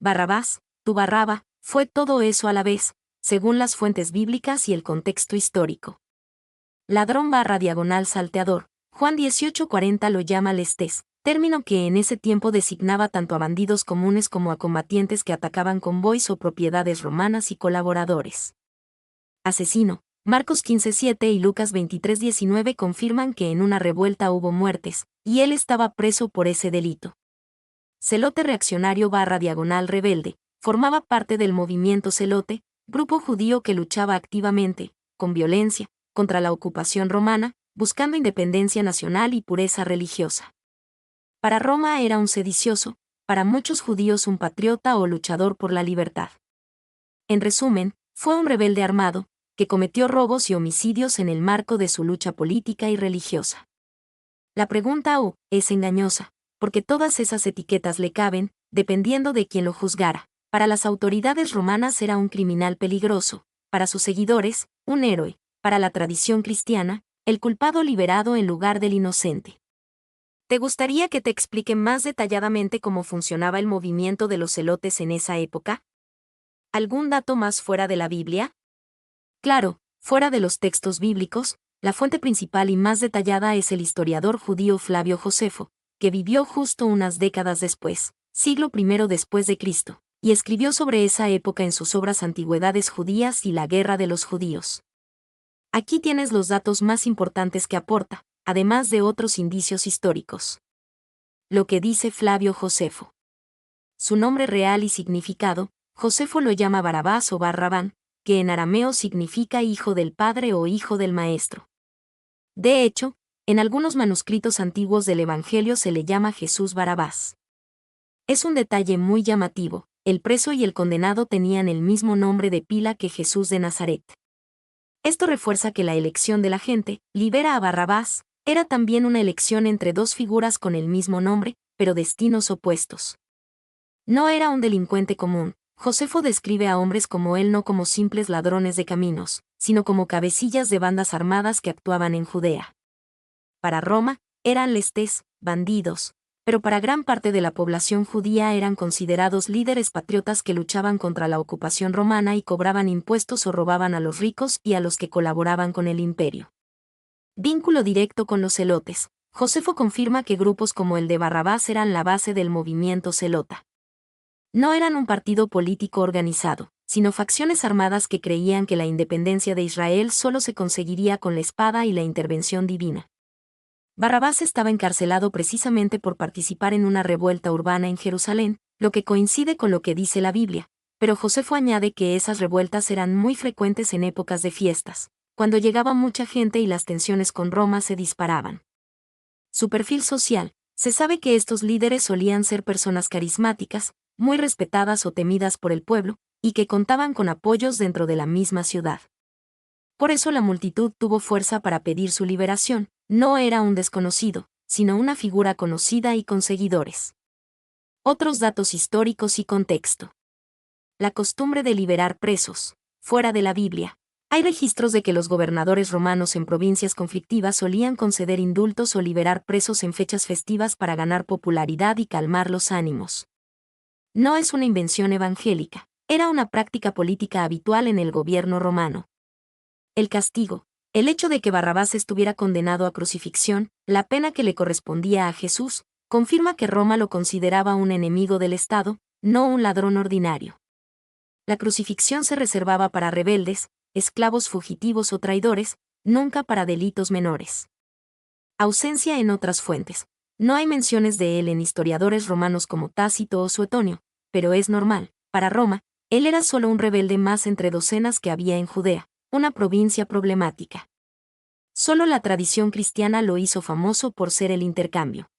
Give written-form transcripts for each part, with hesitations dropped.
Barrabás, tu Barraba, fue todo eso a la vez, según las fuentes bíblicas y el contexto histórico. Ladrón / salteador, Juan 18:40 lo llama lestés, término que en ese tiempo designaba tanto a bandidos comunes como a combatientes que atacaban convoys o propiedades romanas y colaboradores. Asesino, Marcos 15:7 y Lucas 23:19 confirman que en una revuelta hubo muertes, y él estaba preso por ese delito. Celote reaccionario / rebelde, formaba parte del movimiento celote, grupo judío que luchaba activamente, con violencia, contra la ocupación romana, buscando independencia nacional y pureza religiosa. Para Roma era un sedicioso, para muchos judíos un patriota o luchador por la libertad. En resumen, fue un rebelde armado, que cometió robos y homicidios en el marco de su lucha política y religiosa. La pregunta es engañosa, porque todas esas etiquetas le caben, dependiendo de quien lo juzgara. Para las autoridades romanas era un criminal peligroso, para sus seguidores, un héroe, para la tradición cristiana, el culpado liberado en lugar del inocente. ¿Te gustaría que te explique más detalladamente cómo funcionaba el movimiento de los celotes en esa época? ¿Algún dato más fuera de la Biblia? Claro, fuera de los textos bíblicos, la fuente principal y más detallada es el historiador judío Flavio Josefo, que vivió justo unas décadas después, siglo I después de Cristo, y escribió sobre esa época en sus obras Antigüedades judías y la Guerra de los Judíos. Aquí tienes los datos más importantes que aporta, además de otros indicios históricos. Lo que dice Flavio Josefo. Su nombre real y significado, Josefo lo llama Barabás o Barrabán, que en arameo significa hijo del padre o hijo del maestro. De hecho, en algunos manuscritos antiguos del Evangelio se le llama Jesús Barabás. Es un detalle muy llamativo, el preso y el condenado tenían el mismo nombre de pila que Jesús de Nazaret. Esto refuerza que la elección de la gente, libera a Barrabás, era también una elección entre dos figuras con el mismo nombre, pero destinos opuestos. No era un delincuente común. Josefo describe a hombres como él no como simples ladrones de caminos, sino como cabecillas de bandas armadas que actuaban en Judea. Para Roma, eran lestés, bandidos, pero para gran parte de la población judía eran considerados líderes patriotas que luchaban contra la ocupación romana y cobraban impuestos o robaban a los ricos y a los que colaboraban con el imperio. Vínculo directo con los celotes. Josefo confirma que grupos como el de Barrabás eran la base del movimiento celota. No eran un partido político organizado, sino facciones armadas que creían que la independencia de Israel solo se conseguiría con la espada y la intervención divina. Barrabás estaba encarcelado precisamente por participar en una revuelta urbana en Jerusalén, lo que coincide con lo que dice la Biblia, pero Josefo añade que esas revueltas eran muy frecuentes en épocas de fiestas, cuando llegaba mucha gente y las tensiones con Roma se disparaban. Su perfil social. Se sabe que estos líderes solían ser personas carismáticas, muy respetadas o temidas por el pueblo, y que contaban con apoyos dentro de la misma ciudad. Por eso la multitud tuvo fuerza para pedir su liberación. No era un desconocido, sino una figura conocida y con seguidores. Otros datos históricos y contexto. La costumbre de liberar presos. Fuera de la Biblia. Hay registros de que los gobernadores romanos en provincias conflictivas solían conceder indultos o liberar presos en fechas festivas para ganar popularidad y calmar los ánimos. No es una invención evangélica, era una práctica política habitual en el gobierno romano. El castigo. El hecho de que Barrabás estuviera condenado a crucifixión, la pena que le correspondía a Jesús, confirma que Roma lo consideraba un enemigo del Estado, no un ladrón ordinario. La crucifixión se reservaba para rebeldes, esclavos fugitivos o traidores, nunca para delitos menores. Ausencia en otras fuentes. No hay menciones de él en historiadores romanos como Tácito o Suetonio, pero es normal. Para Roma, él era solo un rebelde más entre docenas que había en Judea, una provincia problemática. Solo la tradición cristiana lo hizo famoso por ser el intercambio.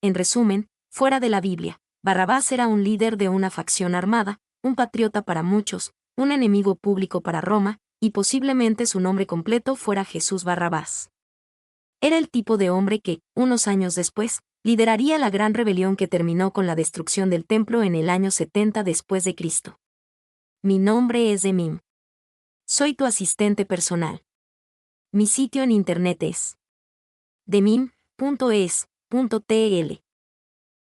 En resumen, fuera de la Biblia, Barrabás era un líder de una facción armada, un patriota para muchos, un enemigo público para Roma, y posiblemente su nombre completo fuera Jesús Barrabás. Era el tipo de hombre que, unos años después, lideraría la gran rebelión que terminó con la destrucción del templo en el año 70 después de Cristo. Mi nombre es Demim. Soy tu asistente personal. Mi sitio en internet es demim.es.tl